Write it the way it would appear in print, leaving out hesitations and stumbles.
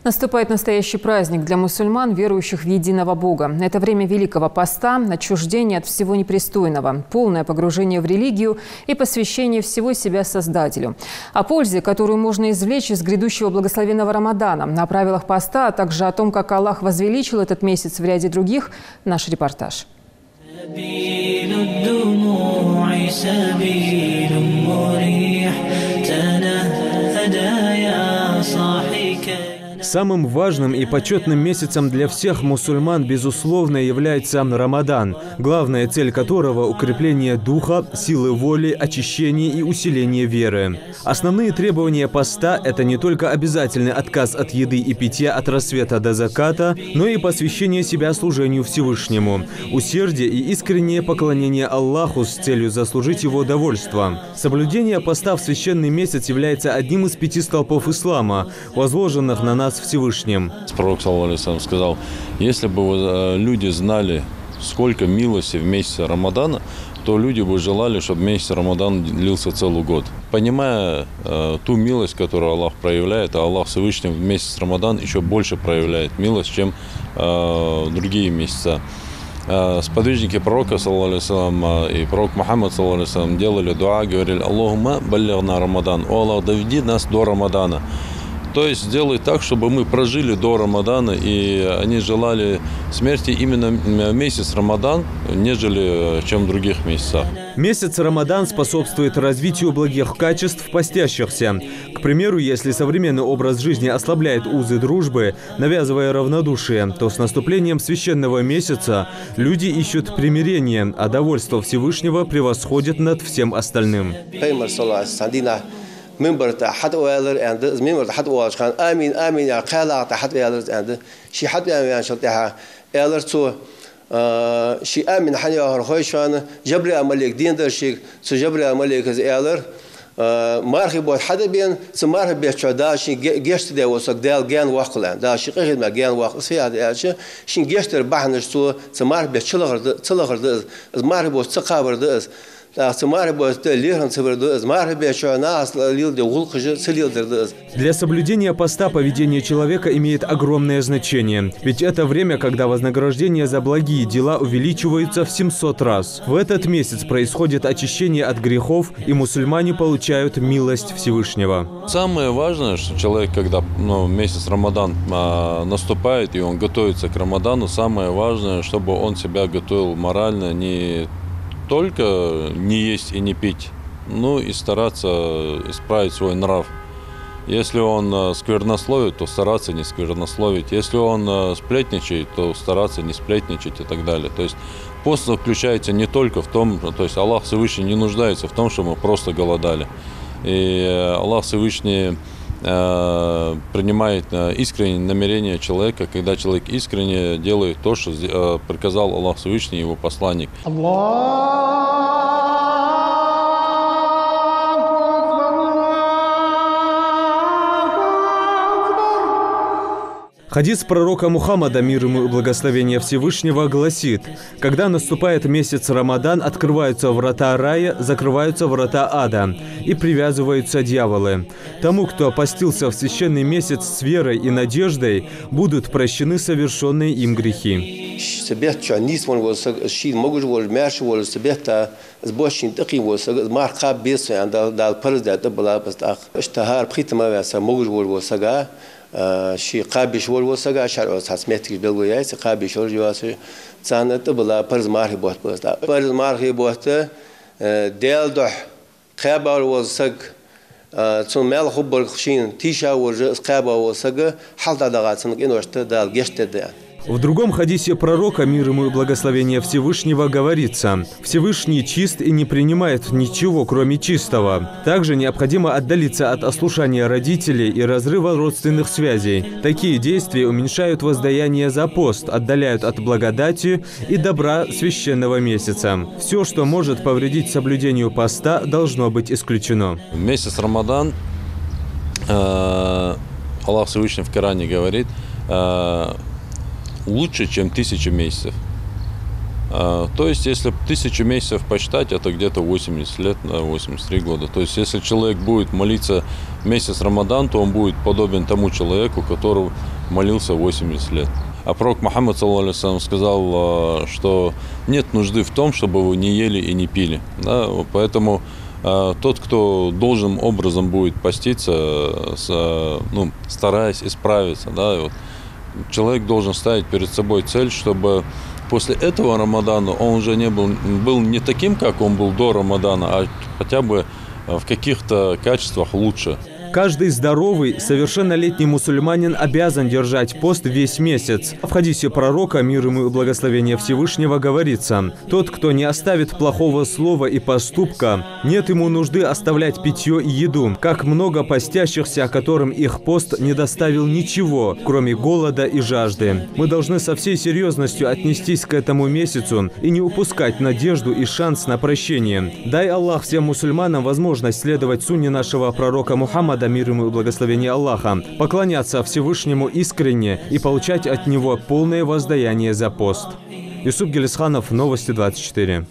Наступает настоящий праздник для мусульман, верующих в единого Бога. Это время Великого Поста, отчуждение от всего непристойного, полное погружение в религию и посвящение всего себя Создателю. О пользе, которую можно извлечь из грядущего благословенного Рамадана, о правилах поста, а также о том, как Аллах возвеличил этот месяц в ряде других, наш репортаж. Самым важным и почетным месяцем для всех мусульман, безусловно, является Рамадан, главная цель которого – укрепление духа, силы воли, очищение и усиление веры. Основные требования поста – это не только обязательный отказ от еды и питья от рассвета до заката, но и посвящение себя служению Всевышнему, усердие и искреннее поклонение Аллаху с целью заслужить Его довольство. Соблюдение поста в священный месяц является одним из 5 столпов ислама, возложенных на нас Всевышним. Пророк, саллаллаху алейхи ва саллям, сказал: если бы люди знали, сколько милости в месяце Рамадана, то люди бы желали, чтобы месяц Рамадан длился целый год. Понимая ту милость, которую Аллах проявляет, а Аллах Всевышний в месяц Рамадан еще больше проявляет милость, чем другие месяца. Сподвижники пророка, саллаллаху алейхи ва саллям, и пророк Мухаммад, саллаллаху алейхи ва саллям, делали дуа, говорили: Аллахумма баллигна Рамадан, о Аллах, доведи нас до Рамадана. То есть сделай так, чтобы мы прожили до Рамадана, и они желали смерти именно месяц Рамадан, нежели чем в других месяцах. Месяц Рамадан способствует развитию благих качеств постящихся. К примеру, если современный образ жизни ослабляет узы дружбы, навязывая равнодушие, то с наступлением священного месяца люди ищут примирение, а довольство Всевышнего превосходит над всем остальным. Member ta had oiler and member had was kan amin ya qala ta had oiler and she had ya shata oiler to she amin hanya har khoyshan jabri amalik din der shi so jabri amalik az oiler marhi bot hada bin so marhi be choda shi gest de wasak dal gan waqlan da shi qid ma gan waq fi hada shi gester bahnish so marhi be chilagirdi az marhi bot tsaqabardi Для соблюдения поста поведение человека имеет огромное значение. Ведь это время, когда вознаграждение за благие дела увеличивается в 700 раз. В этот месяц происходит очищение от грехов, и мусульмане получают милость Всевышнего. Самое важное, что человек, когда месяц Рамадан наступает, и он готовится к Рамадану, самое важное, чтобы он себя готовил морально, не только не есть и не пить, но и стараться исправить свой нрав. Если он сквернословит, то стараться не сквернословить. Если он сплетничает, то стараться не сплетничать и так далее. То есть пост заключается не только в том, то есть Аллах Всевышний не нуждается в том, что мы просто голодали. И Аллах Всевышний принимает искреннее намерение человека, когда человек искренне делает то, что приказал Аллах Всевышний, его посланник. Хадис пророка Мухаммада, мир ему и благословение Всевышнего, гласит: когда наступает месяц Рамадан, открываются врата рая, закрываются врата ада и привязываются дьяволы. Тому, кто постился в священный месяц с верой и надеждой, будут прощены совершенные им грехи. شي قابش والوسقا شرع تسميتك بالوياس قابش والجواس تسانت بلا برز ماري بوت بوستا برز ماري بوت ديل دح قابا والوسق تون مال خبر خشين تيشا ورز قابا والوسق حالتا دغاتن انوشت دال جشت ده. В другом хадисе пророка, мир ему и благословение Всевышнего, говорится: Всевышний чист и не принимает ничего, кроме чистого. Также необходимо отдалиться от ослушания родителей и разрыва родственных связей. Такие действия уменьшают воздаяние за пост, отдаляют от благодати и добра священного месяца. Все, что может повредить соблюдению поста, должно быть исключено. Месяц Рамадан, Аллах Всевышний в Коране говорит, лучше, чем 1000 месяцев. То есть, если 1000 месяцев посчитать, это где-то 80 лет, 83 года. То есть, если человек будет молиться месяц Рамадан, то он будет подобен тому человеку, молился 80 лет. А пророк Мухаммад сказал, что нет нужды в том, чтобы вы не ели и не пили. Да? Поэтому тот, кто должным образом будет поститься, стараясь исправиться, да, вот, человек должен ставить перед собой цель, чтобы после этого Рамадана он уже был не таким, как он был до Рамадана, а хотя бы в каких-то качествах лучше. Каждый здоровый, совершеннолетний мусульманин обязан держать пост весь месяц. В хадисе пророка, мир ему и благословение Всевышнего, говорится: «Тот, кто не оставит плохого слова и поступка, нет ему нужды оставлять питье и еду, как много постящихся, которым их пост не доставил ничего, кроме голода и жажды». Мы должны со всей серьезностью отнестись к этому месяцу и не упускать надежду и шанс на прощение. Дай Аллах всем мусульманам возможность следовать сунне нашего пророка Мухаммада, мир ему и благословение Аллаха, поклоняться Всевышнему искренне и получать от него полное воздаяние за пост. Юсуп Гелисханов, Новости 24.